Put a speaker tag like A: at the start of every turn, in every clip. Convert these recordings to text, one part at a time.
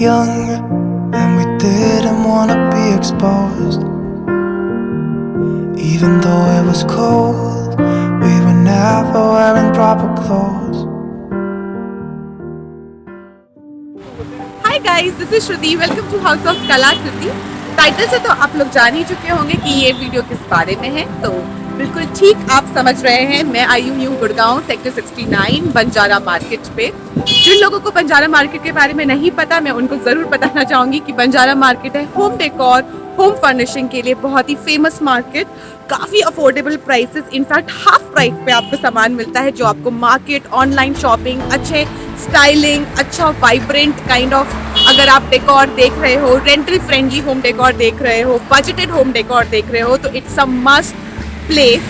A: young and we didn't wanna be exposed. Even though it was cold, we were never wearing proper clothes.
B: Hi guys, this is Shruti. Welcome to House of Kalakriti. Title से तो आप लोग जान ही चुके होंगे कि ये video किस बारे में है, तो बिल्कुल ठीक आप समझ रहे हैं। मैं आई हूँ गुड़गांव सेक्टर 69 बंजारा मार्केट पे। जिन लोगों को बंजारा मार्केट के बारे में नहीं पता, मैं उनको ज़रूर बताना चाहूँगी कि बंजारा मार्केट है होम डेकोर, होम फर्निशिंग के लिए बहुत ही फेमस मार्केट। काफ़ी affordable prices, in fact half price पे आपको सामान मिलता है, जो आपको मार्केट, ऑनलाइन शॉपिंग, अच्छे स्टाइलिंग, अच्छा वाइब्रेंट काइंड ऑफ, अगर आप डेकोर देख रहे हो, रेंटल फ्रेंडली होम डेकोर देख रहे हो, बजटेड होम डेकोर देख रहे हो, तो it's a must place,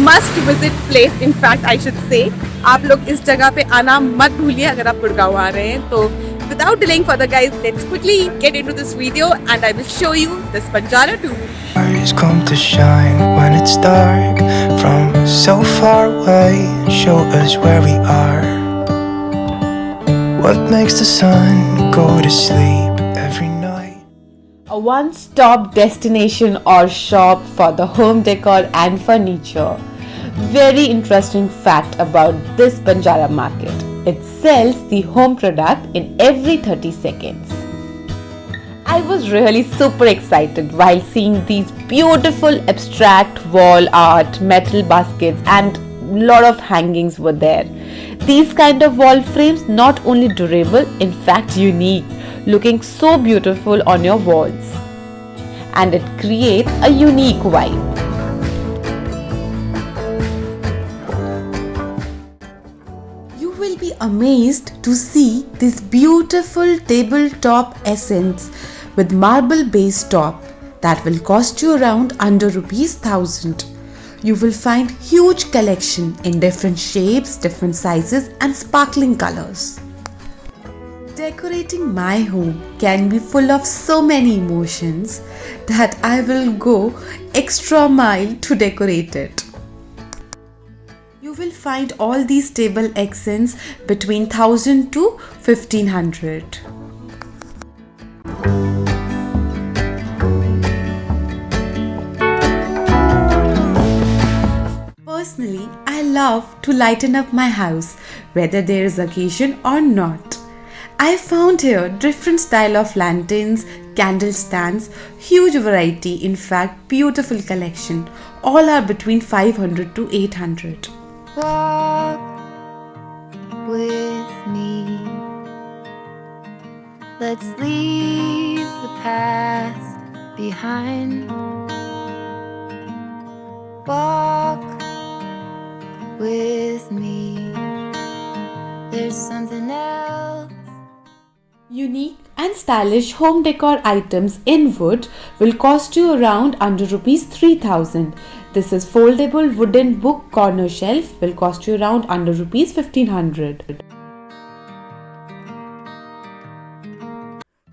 B: must visit place in fact I should say. आप लोग इस जगह पे आना मत भूलिए अगर आप गुड़गांव आ रहे हैं। तो without delaying further guys, let's quickly get into this video and I will show you this Banjara tour.
A: Stars come to shine when it's dark from so far away and show us where we are. What makes the sun go to sleep every night?
B: A one-stop destination or shop for the home decor and furniture. Very interesting fact about this Banjara market. It sells the home product in every 30 seconds. I was really super excited while seeing these beautiful abstract wall art, metal baskets and lot of hangings were there. These kind of wall frames not only durable, in fact unique, looking so beautiful on your walls. And it creates a unique vibe. You will be amazed to see this beautiful tabletop essence with marble base top that will cost you around under ₹1,000. You will find huge collection in different shapes, different sizes and sparkling colors. Decorating my home can be full of so many emotions that I will go extra mile to decorate it. You will find all these table accents between 1000 to 1500. Personally, I love to lighten up my house, whether there is occasion or not. I found here different style of lanterns, candle stands, huge variety, in fact beautiful collection. All are between 500 to 800.
C: Walk with me. Let's leave the past behind. Walk with me. There's something else.
B: Unique and stylish home decor items in wood will cost you around under ₹3,000. This is foldable wooden book corner shelf will cost you around under ₹1,500.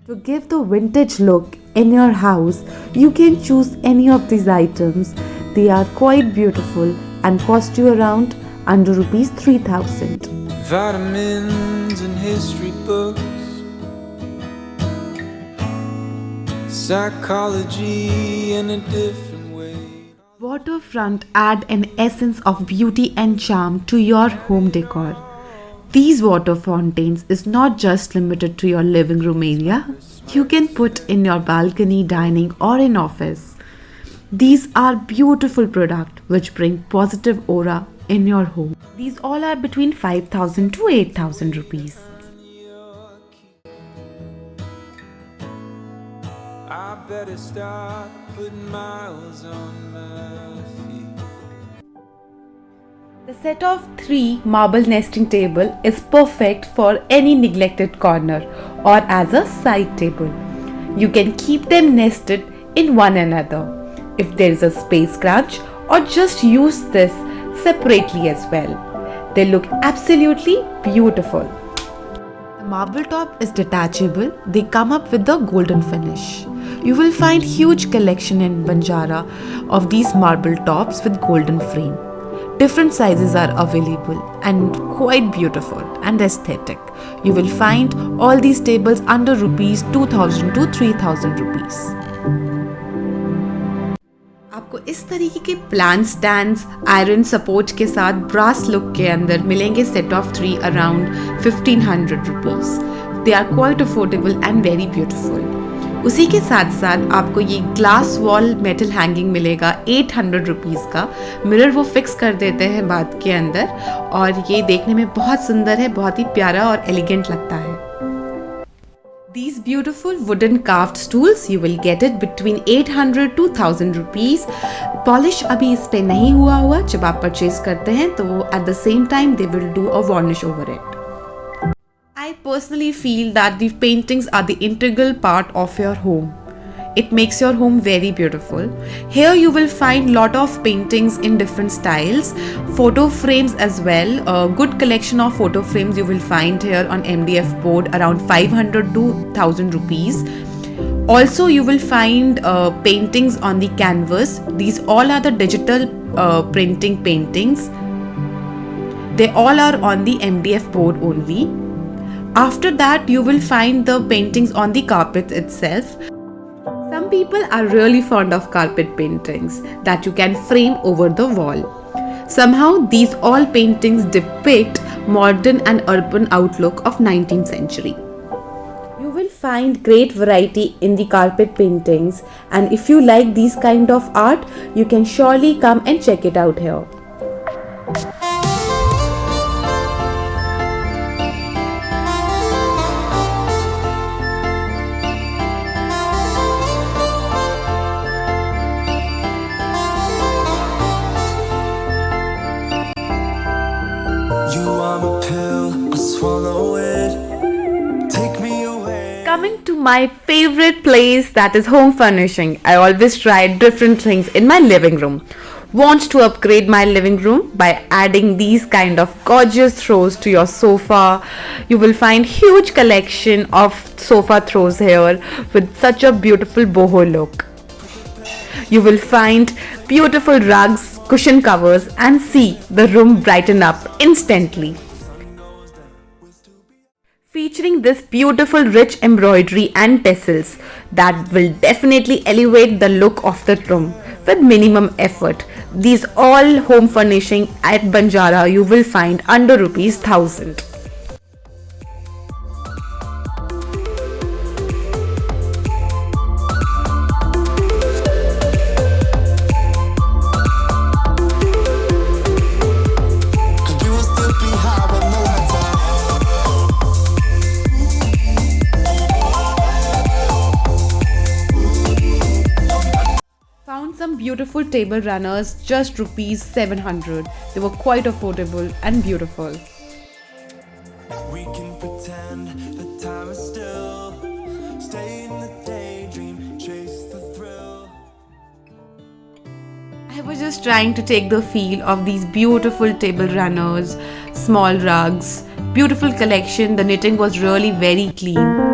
B: To give the vintage look in your house, you can choose any of these items. They are quite beautiful and cost you around under ₹3,000.
A: Vitamins and history books, psychology in a different way.
B: Waterfront add an essence of beauty and charm to your home decor. These water fountains is not just limited to your living room area. You can put in your balcony, dining or in office. These are beautiful products which bring positive aura in your home. These all are between 5,000 to 8,000 rupees.
A: I better start putting miles on my feet.
B: The set of 3 marble nesting table is perfect for any neglected corner or as a side table. You can keep them nested in one another if there is a space crunch, or just use this separately as well. They look absolutely beautiful. The marble top is detachable. They come up with the golden finish. You will find huge collection in Banjara of these marble tops with golden frame. Different sizes are available and quite beautiful and aesthetic. You will find all these tables under rupees 2000 to 3000 rupees. आपको इस तरीके के plant stands iron support के साथ brass look के अंदर मिलेंगे set of 3 around 1500 rupees. They are quite affordable and very beautiful. उसी के साथ साथ आपको ये ग्लास वॉल मेटल हैंगिंग मिलेगा 800 रुपीज़ का. मिरर वो फिक्स कर देते हैं बाद के अंदर और ये देखने में बहुत सुंदर है, बहुत ही प्यारा और एलिगेंट लगता है. These beautiful wooden carved stools you will get it between 800 to 1000 rupees. Polish अभी इस पे नहीं हुआ जब आप परचेज करते हैं तो at the same time they will do a varnish over it. I personally feel that the paintings are the integral part of your home. It makes your home very beautiful. Here you will find lot of paintings in different styles, photo frames as well. A good collection of photo frames you will find here on MDF board around 500 to 1000 rupees. Also you will find paintings on the canvas. These all are the digital printing paintings. They all are on the MDF board only. After that you will find the paintings on the carpet itself. Some people are really fond of carpet paintings that you can frame over the wall. Somehow these all paintings depict modern and urban outlook of 19th century. You will find great variety in the carpet paintings, and if you like these kind of art, you can surely come and check it out here. Coming to my favorite place, that is home furnishing. I always try different things in my living room. Want to upgrade my living room by adding these kind of gorgeous throws to your sofa. You will find huge collection of sofa throws here with such a beautiful boho look. You will find beautiful rugs, cushion covers, and see the room brighten up instantly. Featuring this beautiful rich embroidery and tassels that will definitely elevate the look of the room with minimum effort. These all home furnishing at Banjara you will find under rupees 1000. Some beautiful table runners, just rupees 700. They were quite affordable and beautiful.
D: We can pretend the time is still. Stay in the daydream, chase the thrill.
B: I was just trying to take the feel of these beautiful table runners, small rugs, beautiful collection. The knitting was really very clean.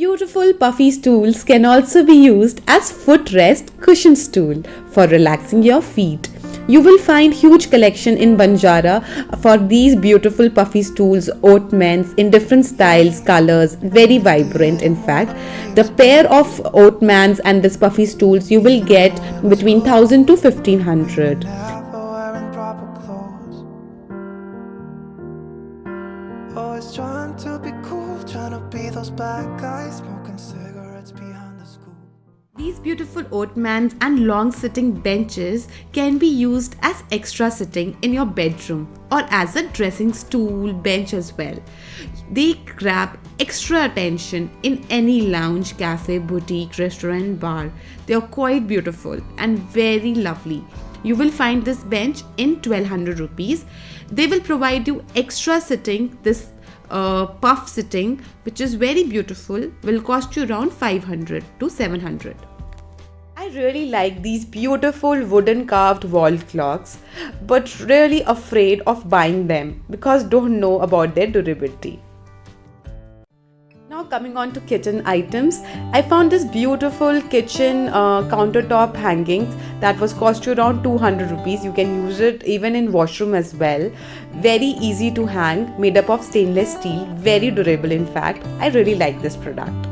B: Beautiful puffy stools can also be used as footrest cushion stool for relaxing your feet. You will find huge collection in Banjara for these beautiful puffy stools, ottomans in different styles, colors, very vibrant in fact. The pair of ottomans and this puffy stools you will get between 1000 to 1500.
A: Never wearing proper clothes. Always trying to be cool, trying to be those bad guys, smoking cigarettes behind the school.
B: These beautiful ottomans and long sitting benches can be used as extra sitting in your bedroom or as a dressing stool bench as well. They grab extra attention in any lounge, cafe, boutique, restaurant, bar. They are quite beautiful and very lovely. You will find this bench in 1200 rupees. They will provide you extra sitting. This puff sitting, which is very beautiful, will cost you around 500 to 700. I really like these beautiful wooden carved wall clocks, but really afraid of buying them because don't know about their durability. Now coming on to kitchen items, I found this beautiful kitchen countertop hangings that was cost you around 200 rupees. You can use it even in washroom as well. Very easy to hang, made up of stainless steel, very durable in fact. I really like this product.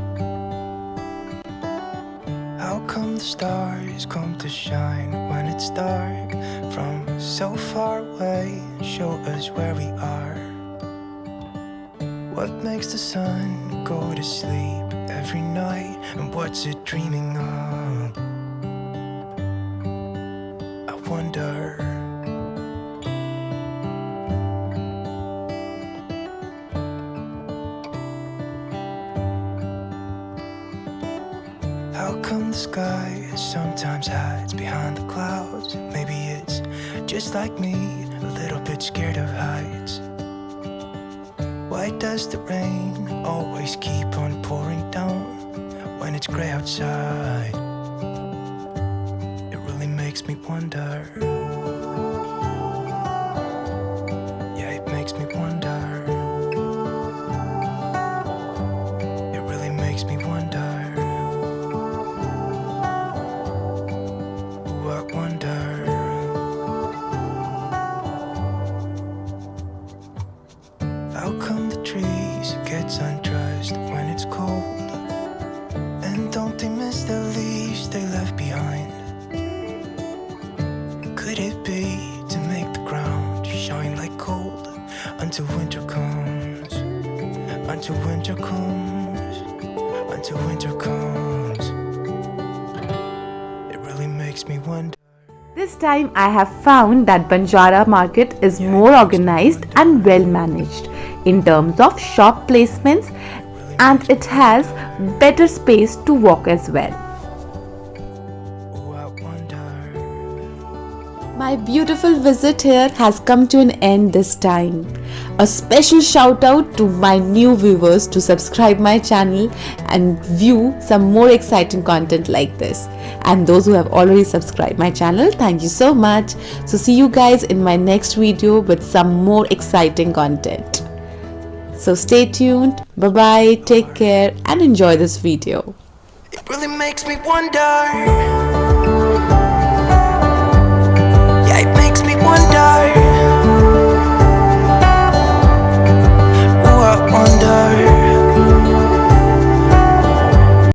A: How come the stars come to shine when it's dark from so far away and show us where we are? What makes the sun go to sleep every night, and what's it dreaming of? I wonder. How come the sky sometimes hides behind the clouds? Maybe it's just like me, a little bit scared of heights. Why does the rain always keep on pouring down when it's gray outside? It really makes me wonder. Yeah, it makes me wonder. It really makes me wonder. Ooh, I wonder. How come the trees get undressed when it's cold? And don't they miss the leaves they left behind? Could it be to make the ground shine like gold until winter comes? Until winter comes? Until winter comes? It really makes me wonder.
B: This time I have found that Banjara market is more organized and well managed in terms of shop placements, and it has better space to walk as well.
A: Ooh, I wonder.
B: My beautiful visit here has come to an end this time. A special shout out to my new viewers to subscribe my channel and view some more exciting content like this. And those who have already subscribed my channel, thank you so much. So see you guys in my next video with some more exciting content. So stay tuned. Bye bye. Take care and enjoy this video.
A: It really makes me wonder.